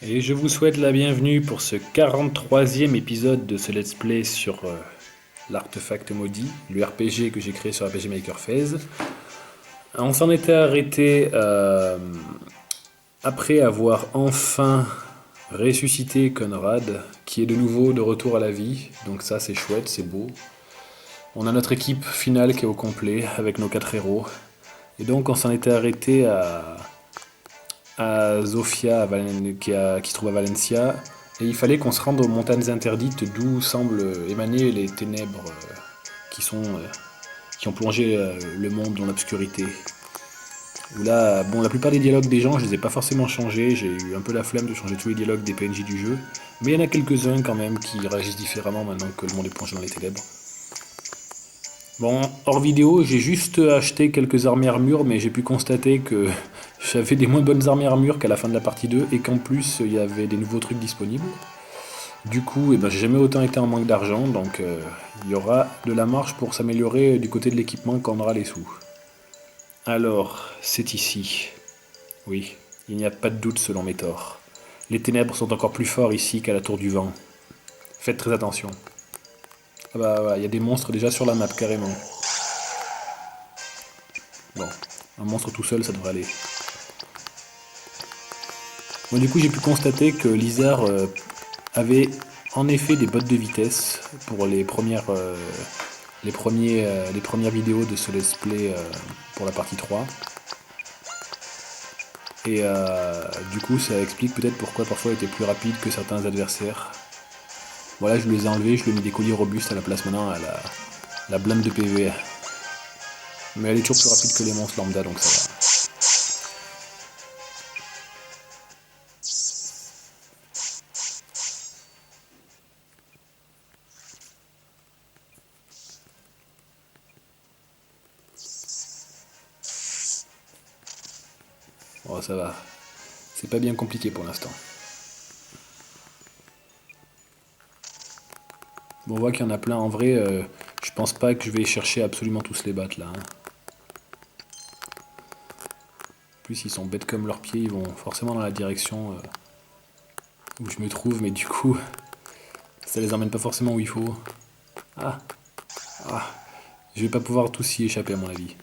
Et je vous souhaite la bienvenue pour ce 43e épisode de ce let's play sur l'artefact maudit, le RPG que j'ai créé sur RPG Maker Phase. On s'en était arrêté après avoir enfin ressuscité Conrad, qui est de nouveau de retour à la vie. Donc ça c'est chouette, c'est beau. On a notre équipe finale qui est au complet avec nos 4 héros. Et donc on s'en était arrêté à Zofia qui se trouve à Valencia. Et il fallait qu'on se rende aux montagnes interdites d'où semblent émaner les ténèbres qui ont plongé le monde dans l'obscurité. Où là, bon, la plupart des dialogues des gens, je les ai pas forcément changés. J'ai eu un peu la flemme de changer tous les dialogues des PNJ du jeu. Mais il y en a quelques-uns quand même qui réagissent différemment maintenant que le monde est plongé dans les ténèbres. Bon, hors vidéo, j'ai juste acheté quelques armes et armures, mais j'ai pu constater que j'avais des moins bonnes armes et armures qu'à la fin de la partie 2, et qu'en plus, il y avait des nouveaux trucs disponibles. Du coup, j'ai jamais autant été en manque d'argent, donc il y aura de la marge pour s'améliorer du côté de l'équipement quand on aura les sous. Alors, c'est ici. Oui, il n'y a pas de doute selon Métor. Les ténèbres sont encore plus forts ici qu'à la Tour du Vent. Faites très attention. Ah bah, il y a des monstres déjà sur la map, carrément. Bon, un monstre tout seul, ça devrait aller. Bon, du coup, j'ai pu constater que Lizard avait en effet des bottes de vitesse pour les premières vidéos de ce let's play pour la partie 3. Et du coup, ça explique peut-être pourquoi parfois il était plus rapide que certains adversaires. Voilà, je les ai enlevés, je lui ai mis des colliers robustes à la place maintenant à la blinde de PV. Mais elle est toujours plus rapide que les monstres lambda, donc ça va. Bon, ça va. C'est pas bien compliqué pour l'instant. Bon, on voit qu'il y en a plein. En vrai, je pense pas que je vais chercher à absolument tous les battre là. Hein. En plus, ils sont bêtes comme leurs pieds, ils vont forcément dans la direction où je me trouve, mais du coup, ça les emmène pas forcément où il faut. Ah, ah, je vais pas pouvoir tous y échapper à mon avis.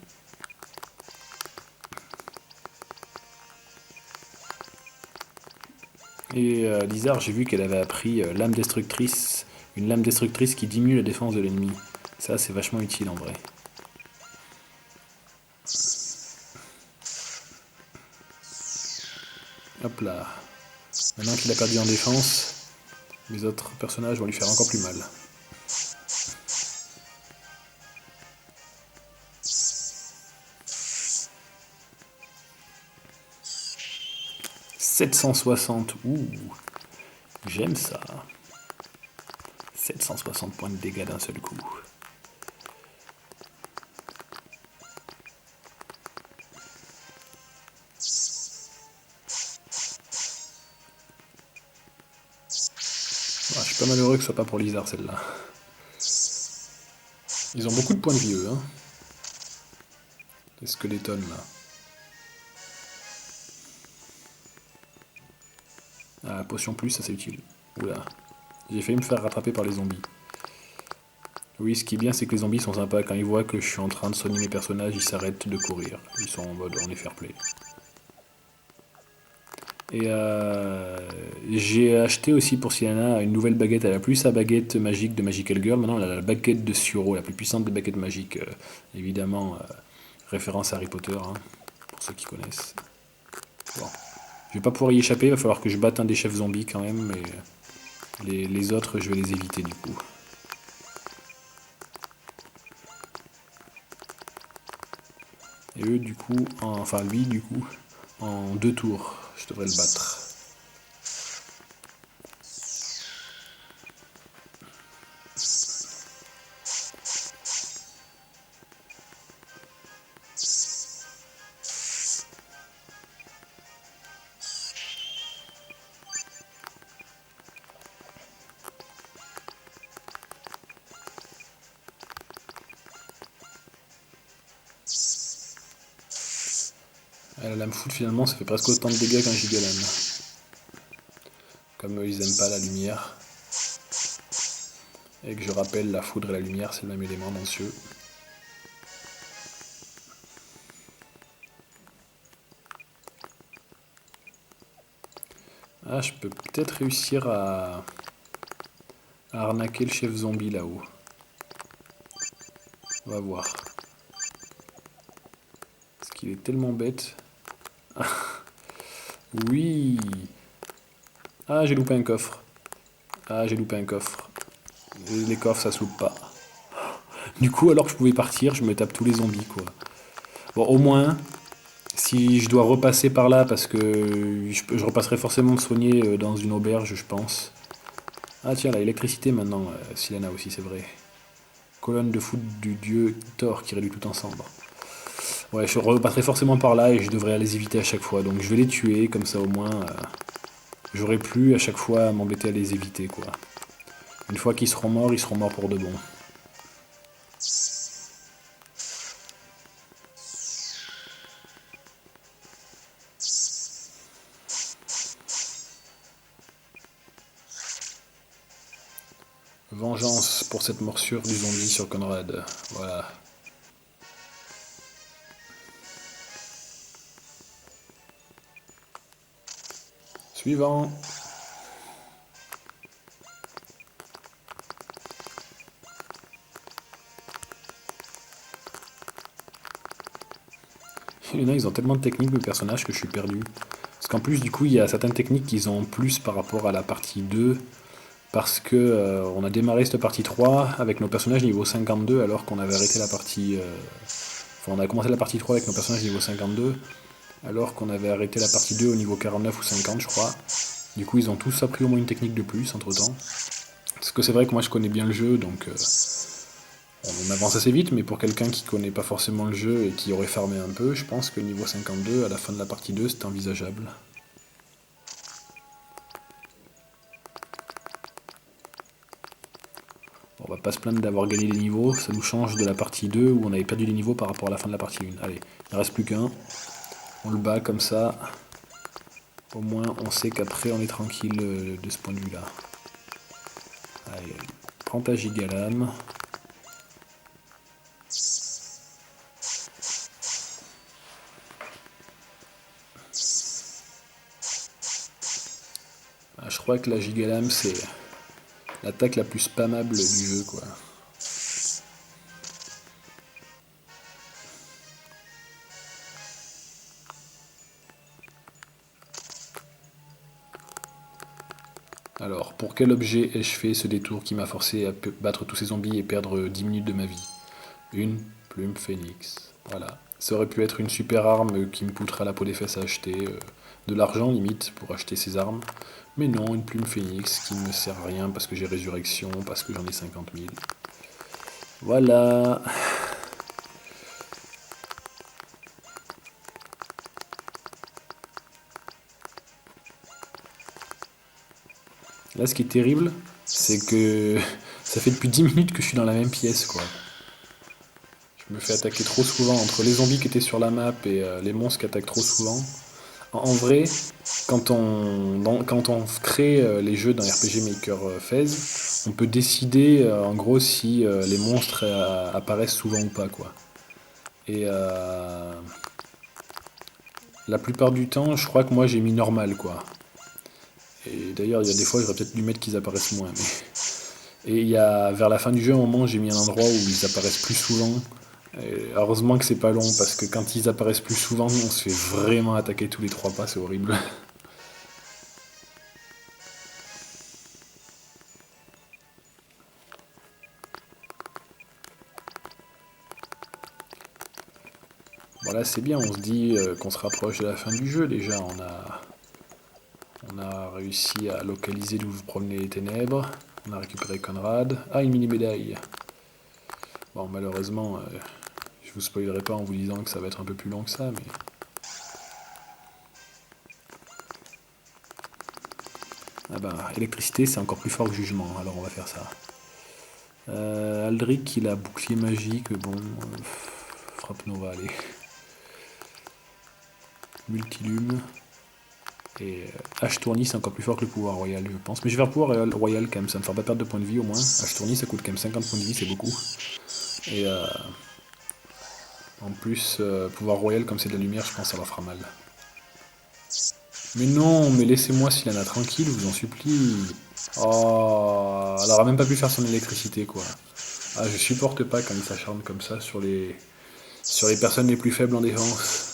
Et Lizard, j'ai vu qu'elle avait appris lame destructrice, une lame destructrice qui diminue la défense de l'ennemi. Ça, c'est vachement utile en vrai. Hop là. Maintenant qu'il a perdu en défense, les autres personnages vont lui faire encore plus mal. 760, ouh, j'aime ça. 760 points de dégâts d'un seul coup. Ah, je suis pas malheureux que ce soit pas pour Lizard celle-là. Ils ont beaucoup de points de vie eux, hein. Les skeletons là. Ah, potion plus, ça c'est utile. Oula. J'ai failli me faire rattraper par les zombies. Oui, ce qui est bien, c'est que les zombies sont sympas. Quand ils voient que je suis en train de soigner mes personnages, ils s'arrêtent de courir. Ils sont en mode on est fair play. Et j'ai acheté aussi pour Sienna une nouvelle baguette. Elle a plus sa baguette magique de Magical Girl. Maintenant, elle a la baguette de Suro, la plus puissante des baguettes magiques. Évidemment, référence à Harry Potter, hein, pour ceux qui connaissent. Bon. Je vais pas pouvoir y échapper. Il va falloir que je batte un des chefs zombies quand même. Mais les autres, je vais les éviter du coup. Et eux, du coup, enfin lui, du coup, en 2 tours, je devrais le battre. La lame foot, finalement, ça fait presque autant de dégâts qu'un gigalame. Comme eux, ils aiment pas la lumière. Et que je rappelle, la foudre et la lumière, c'est le même élément dans ce jeu. Ah, je peux peut-être réussir à arnaquer le chef zombie là-haut. On va voir. Parce qu'il est tellement bête. Oui. Ah, j'ai loupé un coffre. Ah, j'ai loupé un coffre. Et les coffres, ça se loupe pas. Du coup, alors que je pouvais partir, je me tape tous les zombies, quoi. Bon, au moins, si je dois repasser par là, parce que je repasserai forcément me soigner dans une auberge, je pense. Ah tiens, l'électricité maintenant, Silana aussi, c'est vrai. Colonne de foudre du dieu Thor qui réduit tout ensemble. Ouais, je repasserai forcément par là et je devrais les éviter à chaque fois. Donc je vais les tuer, comme ça au moins, j'aurai plus à chaque fois à m'embêter à les éviter, quoi. Une fois qu'ils seront morts, ils seront morts pour de bon. Vengeance pour cette morsure du zombie sur Conrad. Voilà. Suivant. Il y en a, ils ont tellement de techniques de personnages que je suis perdu. Parce qu'en plus, du coup, il y a certaines techniques qu'ils ont en plus par rapport à la partie 2. Parce que on a démarré cette partie 3 avec nos personnages niveau 52 alors qu'on avait arrêté la partie... Enfin, on a commencé la partie 3 avec nos personnages niveau 52 alors qu'on avait arrêté la partie 2 au niveau 49 ou 50, je crois. Du coup, ils ont tous appris au moins une technique de plus entre temps. Parce que c'est vrai que moi je connais bien le jeu, donc on avance assez vite, mais pour quelqu'un qui connaît pas forcément le jeu et qui aurait farmé un peu, je pense que niveau 52, à la fin de la partie 2, c'est envisageable. Bon, on va pas se plaindre d'avoir gagné des niveaux, ça nous change de la partie 2 où on avait perdu des niveaux par rapport à la fin de la partie 1. Allez, il ne reste plus qu'un. On le bat comme ça. Au moins on sait qu'après on est tranquille de ce point de vue-là. Allez, prends ta gigalame. Ah, je crois que la gigalame c'est l'attaque la plus spammable du jeu, quoi. Alors, pour quel objet ai-je fait ce détour qui m'a forcé à battre tous ces zombies et perdre 10 minutes de ma vie? Une plume phénix. Voilà. Ça aurait pu être une super arme qui me coûtera la peau des fesses à acheter. De l'argent limite pour acheter ces armes. Mais non, une plume phénix qui ne me sert à rien parce que j'ai résurrection, parce que j'en ai 50 000. Voilà. Là, ce qui est terrible, c'est que ça fait depuis 10 minutes que je suis dans la même pièce, quoi. Je me fais attaquer trop souvent entre les zombies qui étaient sur la map et les monstres qui attaquent trop souvent. En vrai, quand on crée les jeux dans RPG Maker Phase, on peut décider en gros si les monstres apparaissent souvent ou pas, quoi. Et la plupart du temps, je crois que moi j'ai mis normal, quoi. Et d'ailleurs, il y a des fois, j'aurais peut-être dû mettre qu'ils apparaissent moins. Et il y a vers la fin du jeu, un moment, j'ai mis un endroit où ils apparaissent plus souvent. Et heureusement que c'est pas long, parce que quand ils apparaissent plus souvent, on se fait vraiment attaquer tous les trois pas, c'est horrible. Bon là c'est bien, on se dit qu'on se rapproche de la fin du jeu déjà. On a réussi à localiser d'où vous promenez les ténèbres. On a récupéré Conrad. Ah, une mini-médaille. Bon, malheureusement, je vous spoilerai pas en vous disant que ça va être un peu plus long que ça, mais... Ah bah, électricité, c'est encore plus fort que jugement, alors on va faire ça. Aldric, il a bouclier magique, bon... frappe Nova, allez. Multilume. Et H tournis c'est encore plus fort que le pouvoir royal, je pense. Mais je vais faire pouvoir royal quand même, ça me fera pas perdre de points de vie au moins. H tournis ça coûte quand même 50 points de vie, c'est beaucoup. Et en plus, pouvoir royal comme c'est de la lumière, je pense que ça leur fera mal. Mais non, mais laissez-moi Sylana tranquille, je vous en supplie. Oh, elle aura même pas pu faire son électricité quoi. Ah, je supporte pas quand il s'acharne comme ça sur les personnes les plus faibles en défense.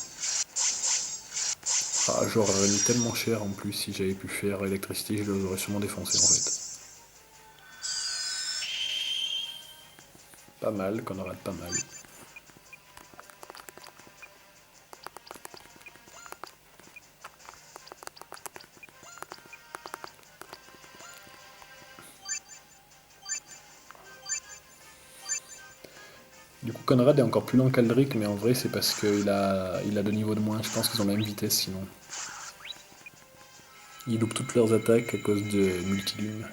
Ah, j'aurais mis tellement cher en plus si j'avais pu faire électricité, je les aurais sûrement défoncé en fait. Pas mal, qu'on arrête pas mal. Du coup, Conrad est encore plus lent qu'Aldric, mais en vrai, c'est parce qu'il a 2 niveaux de moins. Je pense qu'ils ont la même vitesse sinon. Ils loupent toutes leurs attaques à cause de multilune.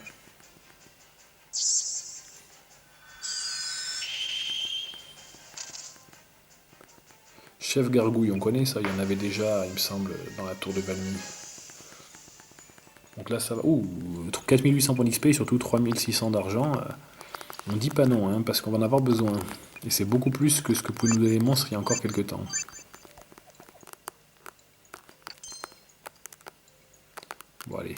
Chef Gargouille, on connaît ça, il y en avait déjà, il me semble, dans la tour de Valmy. Donc là, ça va. Ouh, 4800 points d'XP et surtout 3600 d'argent. On dit pas non, hein, parce qu'on va en avoir besoin. Et c'est beaucoup plus que ce que pouvaient nous donner les monstres il y a encore quelques temps. Bon, allez.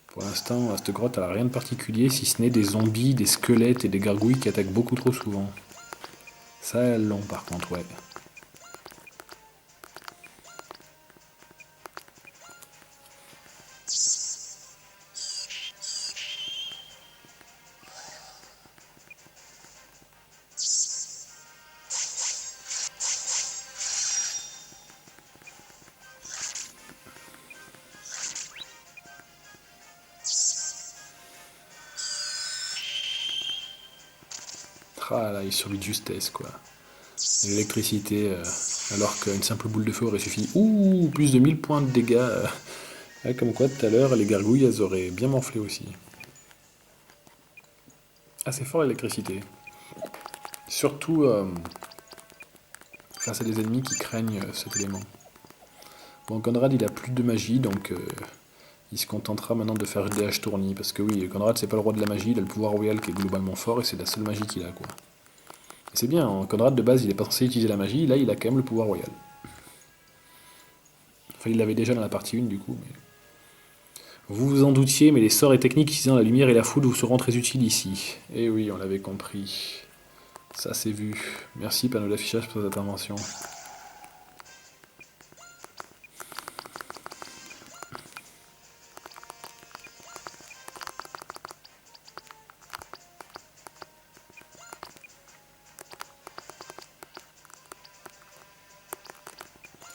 Pour l'instant, cette grotte, elle a rien de particulier, si ce n'est des zombies, des squelettes et des gargouilles qui attaquent beaucoup trop souvent. Ça, elles l'ont par contre, ouais. Ah là, il survit de justesse, quoi. L'électricité, alors qu'une simple boule de feu aurait suffi. Ouh, plus de 1000 points de dégâts. Ouais, comme quoi, tout à l'heure, les gargouilles, elles auraient bien morflé aussi. Assez fort l'électricité. Surtout face à des ennemis qui craignent cet élément. Bon, Conrad, il a plus de magie, donc il se contentera maintenant de faire des H tournis. Parce que oui, Conrad, c'est pas le roi de la magie, il a le pouvoir royal qui est globalement fort, et c'est la seule magie qu'il a, quoi. Et c'est bien, hein, Conrad, de base, il est pas censé utiliser la magie, là, il a quand même le pouvoir royal. Enfin, il l'avait déjà dans la partie 1, du coup, mais... Vous vous en doutiez, mais les sorts et techniques utilisant la lumière et la foudre vous seront très utiles ici. Eh oui, on l'avait compris. Ça, c'est vu. Merci, panneau d'affichage, pour cette intervention.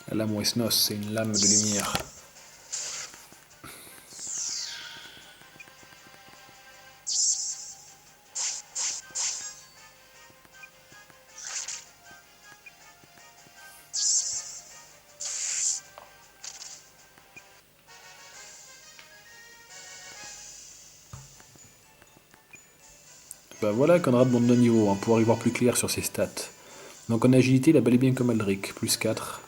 La lame Westnos, c'est une lame de lumière. Bah voilà, Conrad monte de niveau, hein, pour y voir plus clair sur ses stats. Donc en agilité, il a bel et bien comme Aldric, plus 4.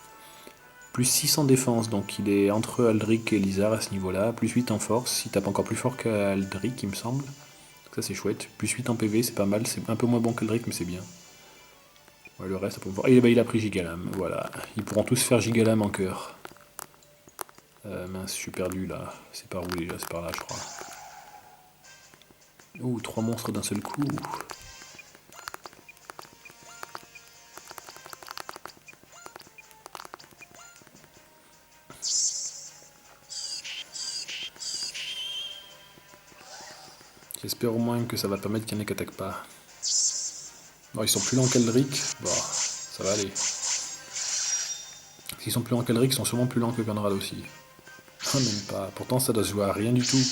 Plus 6 en défense, donc il est entre Aldric et Lizard à ce niveau-là. Plus 8 en force, il tape encore plus fort qu'Aldric, il me semble. Ça c'est chouette. Plus 8 en PV, c'est pas mal. C'est un peu moins bon qu'Aldric, mais c'est bien. Ouais, le reste, on peut voir. Et bah, il a pris Gigalam, voilà. Ils pourront tous faire Gigalam en cœur. Mince, je suis perdu là. C'est par où déjà? C'est par là, je crois. Ouh, 3 monstres d'un seul coup. J'espère au moins que ça va permettre qu'il y en ait qui attaquent pas. Bon, ils sont plus lents qu'Eldrick. Bon, ça va aller. S'ils sont plus lents qu'Eldrick, ils sont sûrement plus lents que Conrad aussi. Ah, même pas. Pourtant, ça doit se jouer à rien du tout.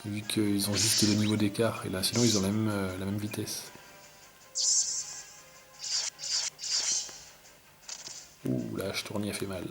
Vu qu'ils ont juste le niveau d'écart. Et là, sinon, ils ont la même vitesse. Ouh, la hache tournie a fait mal.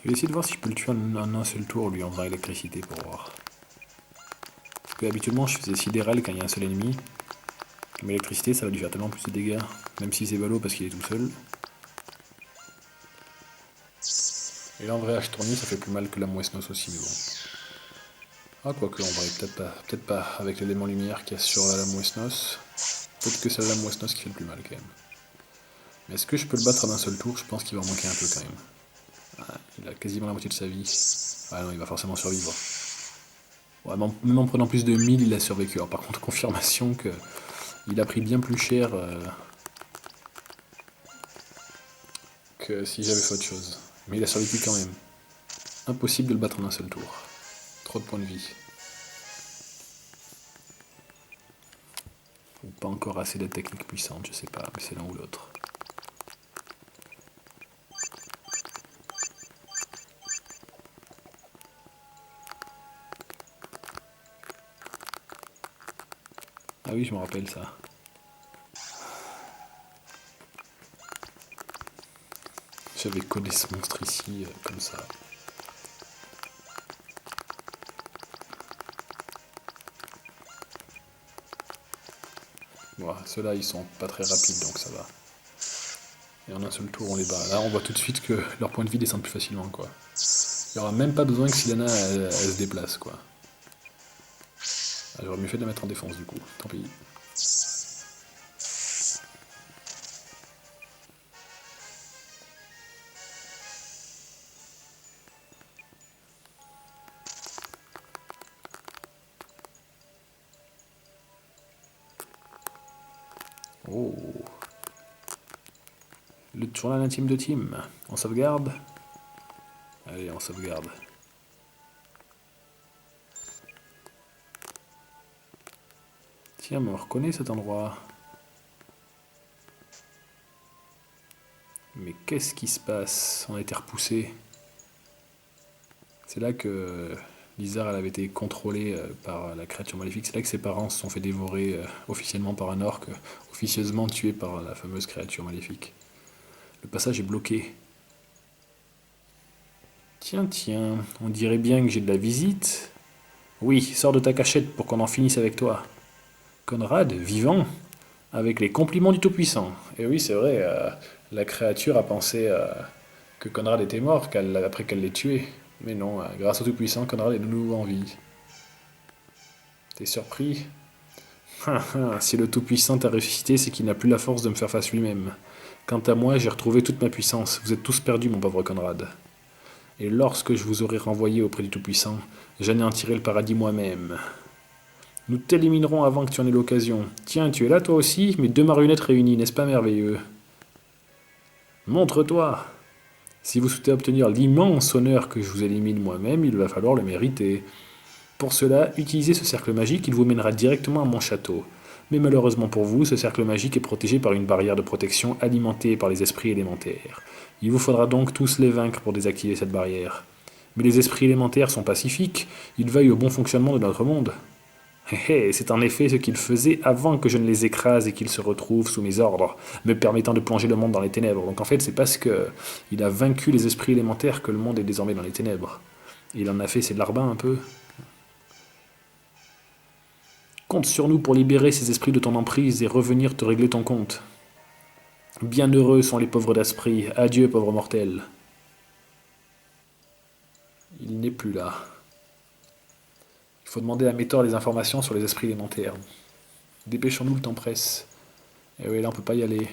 Je vais essayer de voir si je peux le tuer en un seul tour, lui, en faisant électricité pour voir. Parce que habituellement, je faisais sidéral quand il y a un seul ennemi. Mais l'électricité, ça va lui faire tellement plus de dégâts. Même si c'est ballot parce qu'il est tout seul. Et là, en vrai, H-Tournis, ça fait plus mal que la Moesnos aussi, mais bon. Ah, quoique, en vrai, peut-être pas. Peut-être pas, avec l'élément lumière qu'il y a sur la lame Moesnos. Peut-être que c'est la lame Moesnos qui fait le plus mal, quand même. Mais est-ce que je peux le battre en un seul tour? Je pense qu'il va en manquer un peu, quand même. Ah, il a quasiment la moitié de sa vie. Ah non, il va forcément survivre. Ouais, même en prenant plus de 1000, il a survécu. Alors, par contre, confirmation que il a pris bien plus cher que si j'avais fait autre chose. Mais il a survécu quand même. Impossible de le battre en un seul tour. Trop de points de vie. Ou pas encore assez de techniques puissantes, je sais pas, mais c'est l'un ou l'autre. Ah oui, je me rappelle ça. J'avais codé ce monstre ici, comme ça. Voilà, ceux-là, ils sont pas très rapides, donc ça va. Et en un seul tour, on les bat. Là, on voit tout de suite que leur point de vie descend plus facilement, quoi. Il n'y aura même pas besoin que Silana elle se déplace, quoi. Ah, j'aurais mieux fait de la mettre en défense, du coup. Tant pis. Oh. Le journal intime de Tim. On sauvegarde? Allez, on sauvegarde. Tiens, mais on reconnaît cet endroit. Mais qu'est-ce qui se passe? On a été repoussé. C'est là que Lizard elle avait été contrôlée par la créature maléfique. C'est là que ses parents se sont fait dévorer officiellement par un orque, officieusement tué par la fameuse créature maléfique. Le passage est bloqué. Tiens, tiens, on dirait bien que j'ai de la visite. Oui, sors de ta cachette pour qu'on en finisse avec toi. Conrad, vivant, avec les compliments du Tout-Puissant. Et oui, c'est vrai, la créature a pensé que Conrad était mort après qu'elle l'ait tué. Mais non, grâce au Tout-Puissant, Conrad est de nouveau en vie. T'es surpris? Si le Tout-Puissant t'a ressuscité, c'est qu'il n'a plus la force de me faire face lui-même. Quant à moi, j'ai retrouvé toute ma puissance. Vous êtes tous perdus, mon pauvre Conrad. Et lorsque je vous aurai renvoyé auprès du Tout-Puissant, j'anéantirai le paradis moi-même. Nous t'éliminerons avant que tu en aies l'occasion. Tiens, tu es là toi aussi, mes deux marionnettes réunies, n'est-ce pas merveilleux? Montre-toi! Si vous souhaitez obtenir l'immense honneur que je vous élimine moi-même, il va falloir le mériter. Pour cela, utilisez ce cercle magique, il vous mènera directement à mon château. Mais malheureusement pour vous, ce cercle magique est protégé par une barrière de protection alimentée par les esprits élémentaires. Il vous faudra donc tous les vaincre pour désactiver cette barrière. Mais les esprits élémentaires sont pacifiques, ils veillent au bon fonctionnement de notre monde. C'est en effet ce qu'ils faisaient avant que je ne les écrase et qu'ils se retrouvent sous mes ordres, me permettant de plonger le monde dans les ténèbres. Donc en fait, c'est parce que il a vaincu les esprits élémentaires que le monde est désormais dans les ténèbres. Il en a fait ses larbins un peu. Compte sur nous pour libérer ces esprits de ton emprise et revenir te régler ton compte. Bienheureux sont les pauvres d'esprit. Adieu, pauvres mortels. Il n'est plus là. Il faut demander à Métor les informations sur les esprits élémentaires. Dépêchons-nous, le temps presse. Et oui, là on peut pas y aller.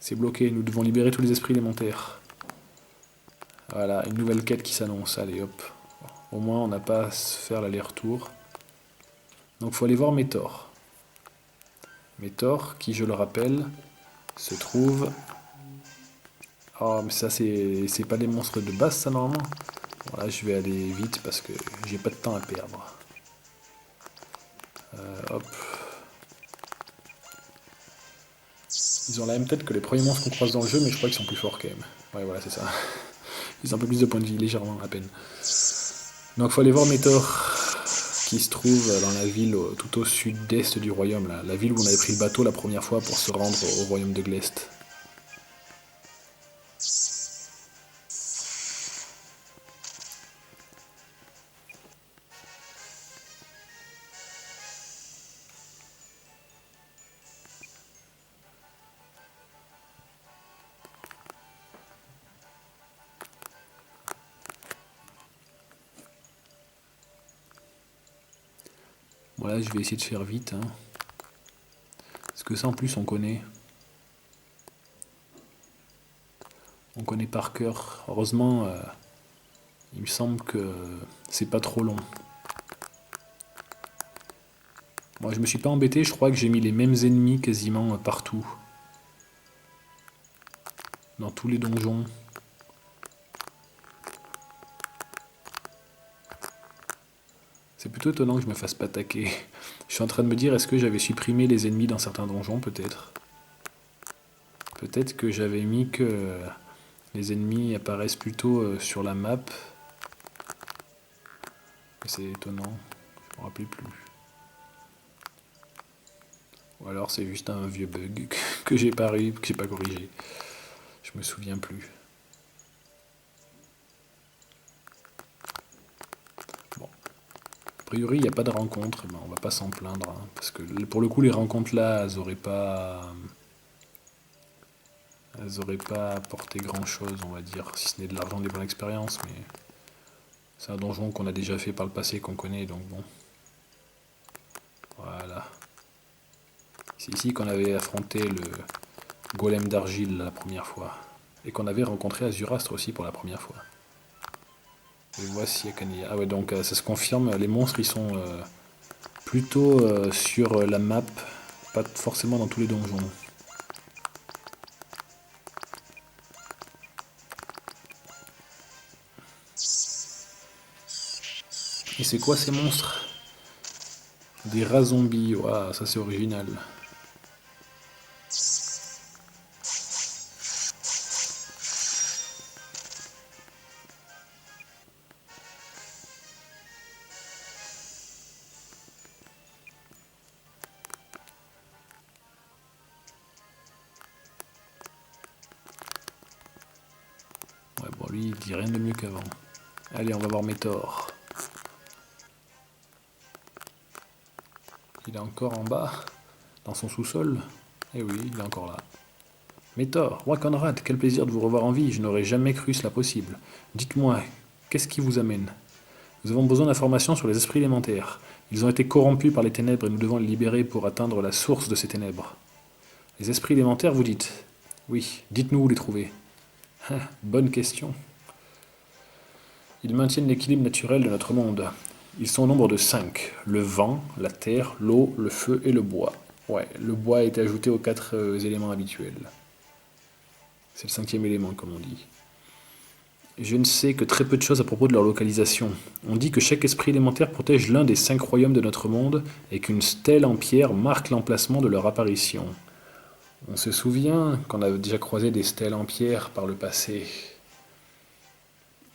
C'est bloqué, nous devons libérer tous les esprits élémentaires. Voilà, une nouvelle quête qui s'annonce. Allez hop. Au moins on n'a pas à se faire l'aller-retour. Donc il faut aller voir Métor. Métor, qui je le rappelle, se trouve... Oh mais ça c'est pas des monstres de base ça normalement. Bon là je vais aller vite parce que j'ai pas de temps à perdre. Hop. Ils ont la même tête que les premiers monstres qu'on croise dans le jeu, mais je crois qu'ils sont plus forts quand même. Ouais, voilà, c'est ça. Ils ont un peu plus de points de vie, légèrement, à peine. Donc, il faut aller voir Métor, qui se trouve dans la ville tout au sud-est du royaume, là. La ville où on avait pris le bateau la première fois pour se rendre au royaume de Glest. Voilà, je vais essayer de faire vite. Hein. Parce que ça, en plus, on connaît. On connaît par cœur. Heureusement, il me semble que c'est pas trop long. Moi, je me suis pas embêté. Je crois que j'ai mis les mêmes ennemis quasiment partout. Dans tous les donjons. C'est plutôt étonnant que je me fasse pas attaquer. Je suis en train de me dire, est-ce que j'avais supprimé les ennemis dans certains donjons, peut-être. Peut-être que j'avais mis que les ennemis apparaissent plutôt sur la map. C'est étonnant, je me rappelais plus. Ou alors c'est juste un vieux bug que j'ai pas corrigé. Je me souviens plus. Bon. A priori, il n'y a pas de rencontre, mais on va pas s'en plaindre. Hein, parce que pour le coup, les rencontres là, elles auraient pas apporté grand chose, on va dire, si ce n'est de l'argent, des bonnes expériences, mais c'est un donjon qu'on a déjà fait par le passé, qu'on connaît, donc bon. Voilà. C'est ici qu'on avait affronté le golem d'argile la première fois. Et qu'on avait rencontré Azurastre aussi pour la première fois. Et voici Akania. Ah ouais, donc ça se confirme, les monstres ils sont plutôt sur la map, pas forcément dans tous les donjons. Et c'est quoi ces monstres? Des rats zombies, waouh, ça c'est original. Ouais, bon, lui il dit rien de mieux qu'avant. Allez, on va voir Métor. Il est encore en bas, dans son sous-sol. Eh oui, il est encore là. Métor, roi Conrad, quel plaisir de vous revoir en vie, je n'aurais jamais cru cela possible. Dites-moi, qu'est-ce qui vous amène? Nous avons besoin d'informations sur les esprits élémentaires. Ils ont été corrompus par les ténèbres et nous devons les libérer pour atteindre la source de ces ténèbres. Les esprits élémentaires, vous dites? Oui, dites-nous où les trouver. Ah, bonne question. Ils maintiennent l'équilibre naturel de notre monde. Ils sont au nombre de 5. Le vent, la terre, l'eau, le feu et le bois. Ouais, le bois a été ajouté aux 4 éléments habituels. C'est le 5e élément, comme on dit. Je ne sais que très peu de choses à propos de leur localisation. On dit que chaque esprit élémentaire protège l'un des 5 royaumes de notre monde et qu'une stèle en pierre marque l'emplacement de leur apparition. On se souvient qu'on avait déjà croisé des stèles en pierre par le passé.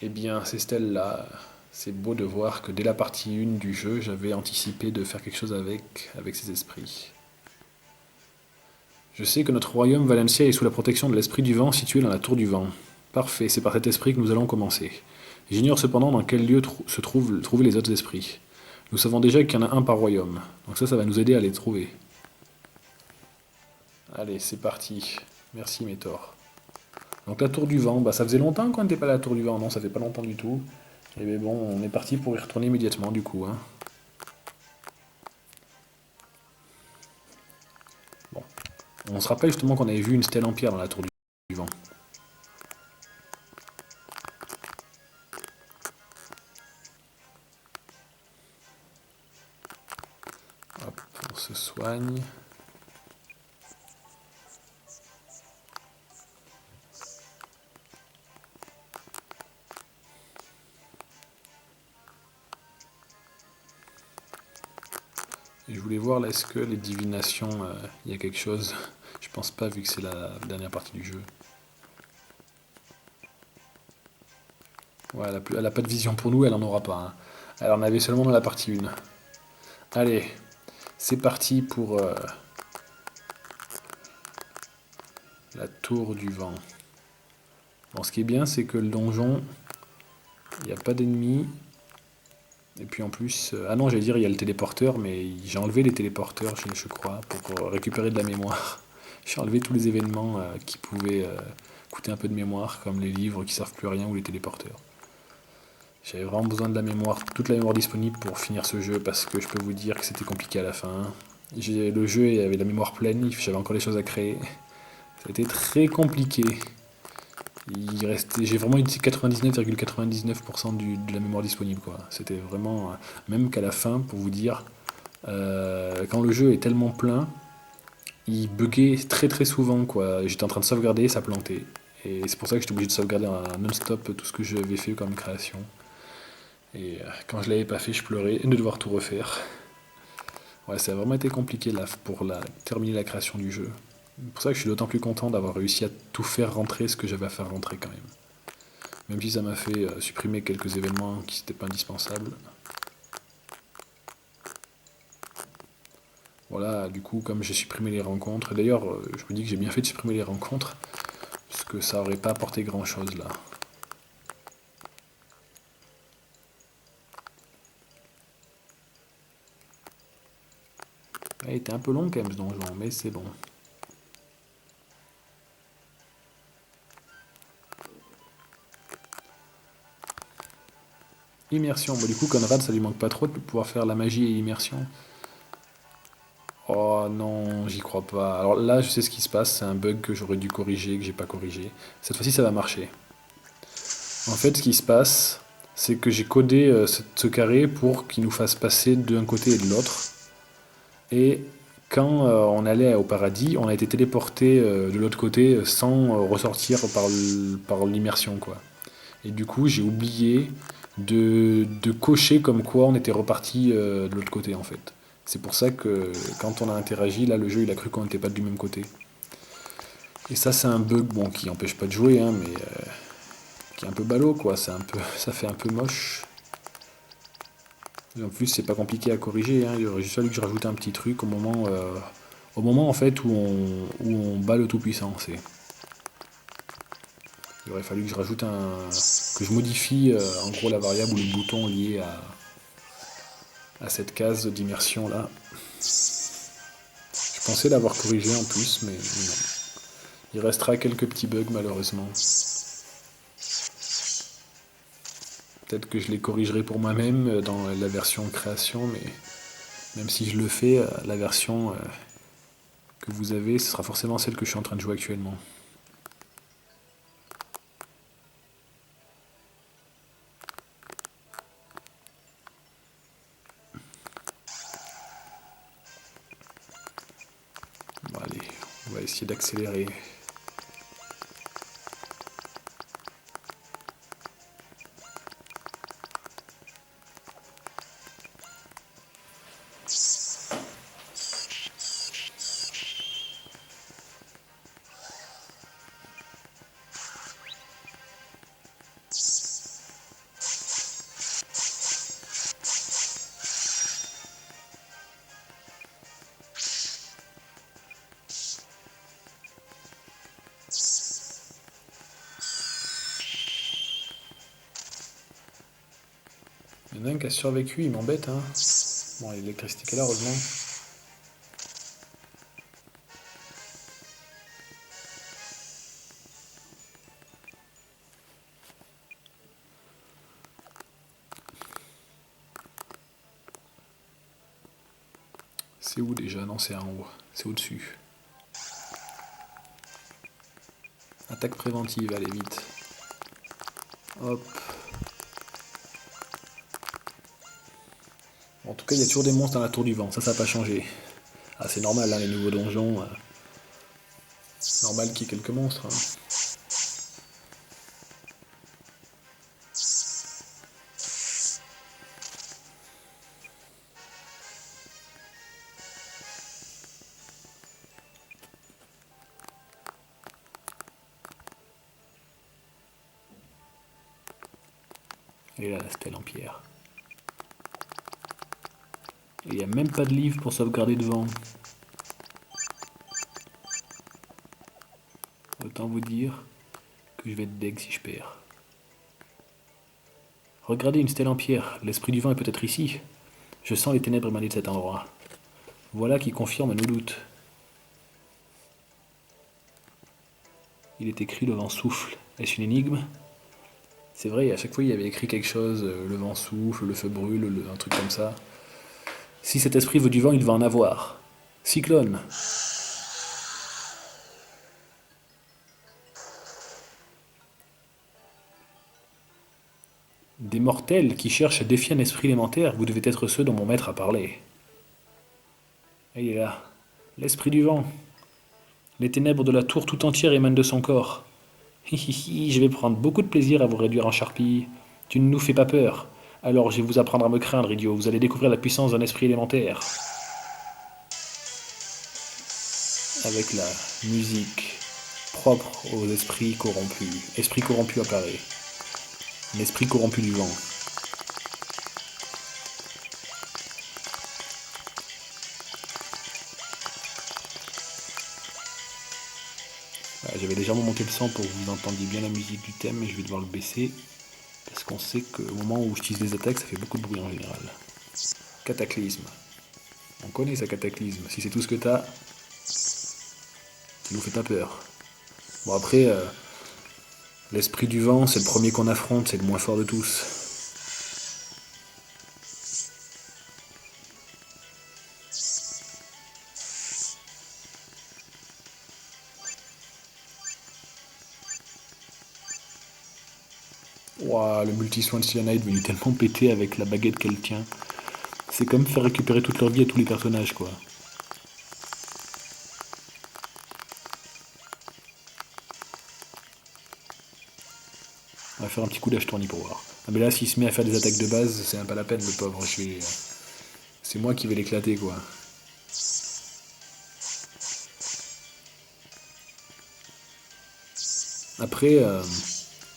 Eh bien, ces stèles-là, c'est beau de voir que dès la partie 1 du jeu, j'avais anticipé de faire quelque chose avec ces esprits. Je sais que notre royaume Valencia est sous la protection de l'esprit du vent situé dans la tour du vent. Parfait, c'est par cet esprit que nous allons commencer. J'ignore cependant dans quel lieu se trouver les autres esprits. Nous savons déjà qu'il y en a un par royaume, donc ça va nous aider à les trouver. Allez, c'est parti. Merci Métor. Donc la tour du vent, bah ça faisait longtemps qu'on n'était pas à la tour du vent, non, ça fait pas longtemps du tout. Et bien bon, on est parti pour y retourner immédiatement du coup. Hein. Bon. On se rappelle justement qu'on avait vu une stèle en pierre dans la tour du vent. Hop, on se soigne. Et je voulais voir là, est-ce que les divinations, il y a quelque chose. Je pense pas vu que c'est la dernière partie du jeu. Ouais, elle a pas de vision pour nous, elle en aura pas. Hein. Elle en avait seulement dans la partie 1. Allez, c'est parti pour la tour du vent. Bon, ce qui est bien, c'est que le donjon, il n'y a pas d'ennemis. Et puis en plus... ah non, j'allais dire, il y a le téléporteur, mais j'ai enlevé les téléporteurs, je crois, pour récupérer de la mémoire. J'ai enlevé tous les événements qui pouvaient coûter un peu de mémoire, comme les livres qui servent plus à rien ou les téléporteurs. J'avais vraiment besoin de la mémoire, toute la mémoire disponible pour finir ce jeu parce que je peux vous dire que c'était compliqué à la fin. Le jeu avait la mémoire pleine, j'avais encore des choses à créer. Ça a été très compliqué. J'ai vraiment utilisé 99,99% de la mémoire disponible, quoi. C'était vraiment, même qu'à la fin, pour vous dire, quand le jeu est tellement plein, il buguait très très souvent, quoi. J'étais en train de sauvegarder, ça plantait. Et c'est pour ça que j'étais obligé de sauvegarder non-stop tout ce que j'avais fait comme création. Et quand je l'avais pas fait, je pleurais de devoir tout refaire. Ouais, ça a vraiment été compliqué là pour terminer la création du jeu. C'est pour ça que je suis d'autant plus content d'avoir réussi à tout faire rentrer ce que j'avais à faire rentrer quand même. Même si ça m'a fait supprimer quelques événements qui n'étaient pas indispensables. Voilà, du coup, comme j'ai supprimé les rencontres, d'ailleurs, je me dis que j'ai bien fait de supprimer les rencontres, parce que ça aurait pas apporté grand chose là. Il était un peu long quand même ce donjon, mais c'est bon. Immersion, bah, du coup, Conrad, ça lui manque pas trop de pouvoir faire la magie et l'immersion. Oh non, j'y crois pas. Alors là, je sais ce qui se passe, c'est un bug que j'aurais dû corriger, que j'ai pas corrigé. Cette fois-ci, ça va marcher. En fait, ce qui se passe, c'est que j'ai codé ce carré pour qu'il nous fasse passer d'un côté et de l'autre. Et quand on allait au paradis, on a été téléporté de l'autre côté sans ressortir par l'immersion, quoi. Et du coup, j'ai oublié de cocher comme quoi on était reparti de l'autre côté, en fait. C'est pour ça que quand on a interagi, là, le jeu, il a cru qu'on n'était pas du même côté. Et ça, c'est un bug, bon, qui empêche pas de jouer, hein, mais qui est un peu ballot, quoi. Ça fait un peu moche. Et en plus, c'est pas compliqué à corriger, hein. Il aurait juste fallu que je rajoute un petit truc au moment en fait où on bat le Tout-Puissant. Il aurait fallu que je rajoute que je modifie en gros la variable ou le bouton lié à cette case d'immersion là. Je pensais l'avoir corrigé en plus, mais non. Il restera quelques petits bugs malheureusement. Peut-être que je les corrigerai pour moi-même dans la version création, mais même si je le fais, la version que vous avez, ce sera forcément celle que je suis en train de jouer actuellement. Bon, allez, on va essayer d'accélérer. Il y en a un qui a survécu, il m'embête, hein. Bon, l'électricité qu'elle a, heureusement. C'est où déjà? Non, c'est en haut. C'est au-dessus. Attaque préventive, allez, vite. Hop. Bon, en tout cas, il y a toujours des monstres dans la tour du vent. Ça n'a pas changé. Ah, c'est normal, hein, les nouveaux donjons. C'est normal qu'il y ait quelques monstres, hein. Et là, la stèle en pierre. Et il n'y a même pas de livre pour sauvegarder devant. Autant vous dire que je vais être deg si je perds. Regardez une stèle en pierre. L'esprit du vent est peut-être ici. Je sens les ténèbres émaner de cet endroit. Voilà qui confirme nos doutes. Il est écrit le vent souffle. Est-ce une énigme? C'est vrai, à chaque fois il y avait écrit quelque chose, le vent souffle, le feu brûle, un truc comme ça. Si cet esprit veut du vent, il devait en avoir. Cyclone. Des mortels qui cherchent à défier un esprit élémentaire, vous devez être ceux dont mon maître a parlé. Et il est là. L'esprit du vent. Les ténèbres de la tour tout entière émanent de son corps. Hi hi hi, je vais prendre beaucoup de plaisir à vous réduire en charpie. Tu ne nous fais pas peur. Alors je vais vous apprendre à me craindre, idiot. Vous allez découvrir la puissance d'un esprit élémentaire. Avec la musique propre aux esprits corrompus. Esprit corrompu apparaît. L'esprit corrompu du vent. Voilà, j'avais légèrement monté le son pour que vous entendiez bien la musique du thème, mais je vais devoir le baisser. Parce qu'on sait qu'au moment où j'utilise les attaques, ça fait beaucoup de bruit en général. Cataclysme. On connaît ça, cataclysme. Si c'est tout ce que t'as, ça nous fait pas peur. Bon après, l'esprit du vent, c'est le premier qu'on affronte, c'est le moins fort de tous. Ouah, le multi-soin de Cyanide est devenu tellement pété avec la baguette qu'elle tient. C'est comme faire récupérer toute leur vie à tous les personnages, quoi. On va faire un petit coup d'âge tourni pour voir. Ah mais là, s'il se met à faire des attaques de base, c'est même pas la peine, le pauvre. C'est moi qui vais l'éclater, quoi. Après,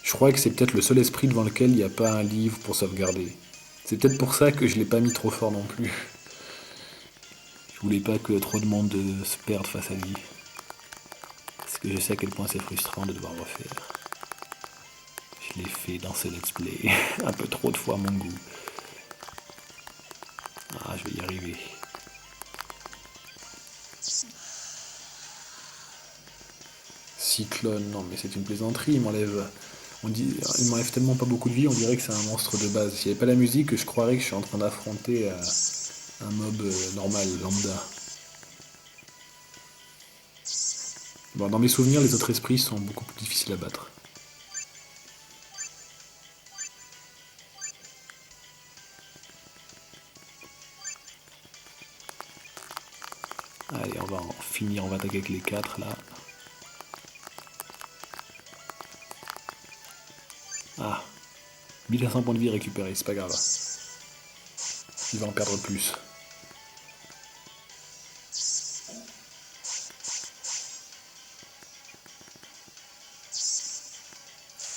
je crois que c'est peut-être le seul esprit devant lequel il n'y a pas un livre pour sauvegarder. C'est peut-être pour ça que je l'ai pas mis trop fort non plus. Je voulais pas que trop de monde se perde face à lui. Parce que je sais à quel point c'est frustrant de devoir refaire. Je l'ai fait dans ce let's play un peu trop de fois à mon goût. Ah, je vais y arriver. Cyclone, non mais c'est une plaisanterie, il m'enlève tellement pas beaucoup de vie, on dirait que c'est un monstre de base. S'il n'y avait pas la musique, je croirais que je suis en train d'affronter un mob normal, lambda. Bon, dans mes souvenirs, les autres esprits sont beaucoup plus difficiles à battre. Allez, on va en finir, on va attaquer avec les 4 là. Ah, 1500 points de vie récupérés, c'est pas grave. Il va en perdre plus.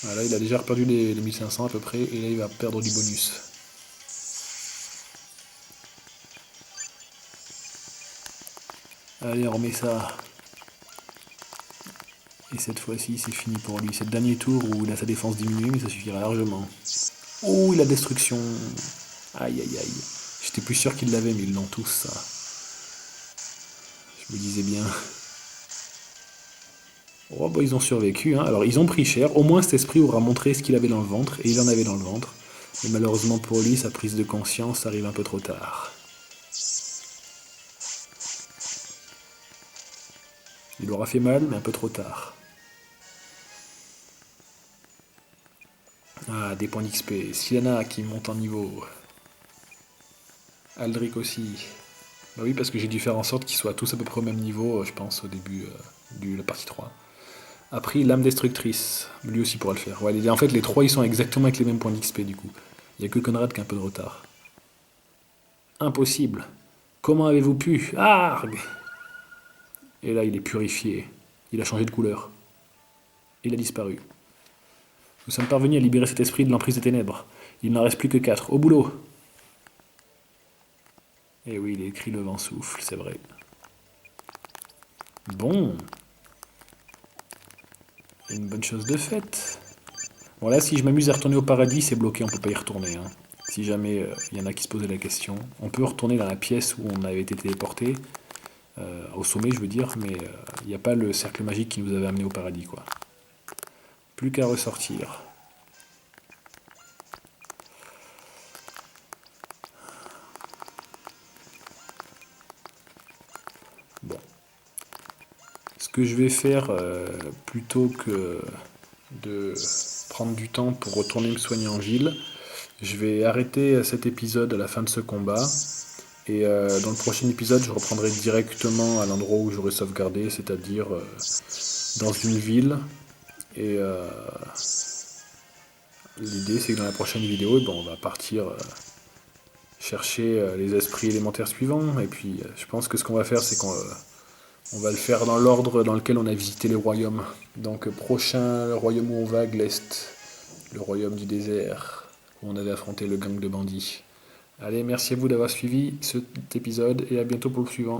Voilà, il a déjà perdu les 1500 à peu près, et là il va perdre du bonus. Allez, on remet ça. Et cette fois-ci, c'est fini pour lui. C'est le dernier tour où il a sa défense diminuée, mais ça suffira largement. Oh, il a destruction. Aïe, aïe, aïe. J'étais plus sûr qu'ils l'avaient, mais ils l'ont tous, ça. Je me disais bien. Oh, bah, ils ont survécu, hein. Alors, ils ont pris cher. Au moins, cet esprit aura montré ce qu'il avait dans le ventre, et il en avait dans le ventre. Et malheureusement pour lui, sa prise de conscience arrive un peu trop tard. Il aura fait mal, mais un peu trop tard. Ah, des points d'XP. Sienna qui monte en niveau. Aldric aussi. Bah oui, parce que j'ai dû faire en sorte qu'ils soient tous à peu près au même niveau, je pense, au début de la partie 3. Après, l'âme destructrice. Lui aussi pourra le faire. Ouais, en fait, les trois, ils sont exactement avec les mêmes points d'XP, du coup. Il n'y a que Conrad qui a un peu de retard. Impossible. Comment avez-vous pu? Arg! Et là, il est purifié. Il a changé de couleur. Il a disparu. Nous sommes parvenus à libérer cet esprit de l'emprise des ténèbres. Il n'en reste plus que 4. Au boulot! Et oui, il est écrit le vent souffle, c'est vrai. Bon. Une bonne chose de faite. Bon là, si je m'amuse à retourner au paradis, c'est bloqué, on peut pas y retourner, hein. Si jamais il y en a qui se posaient la question. On peut retourner dans la pièce où on avait été téléporté. Au sommet, je veux dire, mais il n'y a pas le cercle magique qui nous avait amené au paradis, quoi. Plus qu'à ressortir. que je vais faire, plutôt que de prendre du temps pour retourner me soigner en ville, je vais arrêter cet épisode à la fin de ce combat. Et dans le prochain épisode, je reprendrai directement à l'endroit où j'aurais sauvegardé, c'est-à-dire dans une ville. Et l'idée, c'est que dans la prochaine vidéo, on va partir chercher les esprits élémentaires suivants. Et puis, je pense que ce qu'on va faire, c'est qu'on va le faire dans l'ordre dans lequel on a visité les royaumes. Donc, prochain, le royaume où on va, Glest, le royaume du désert, où on avait affronté le gang de bandits. Allez, merci à vous d'avoir suivi cet épisode et à bientôt pour le suivant.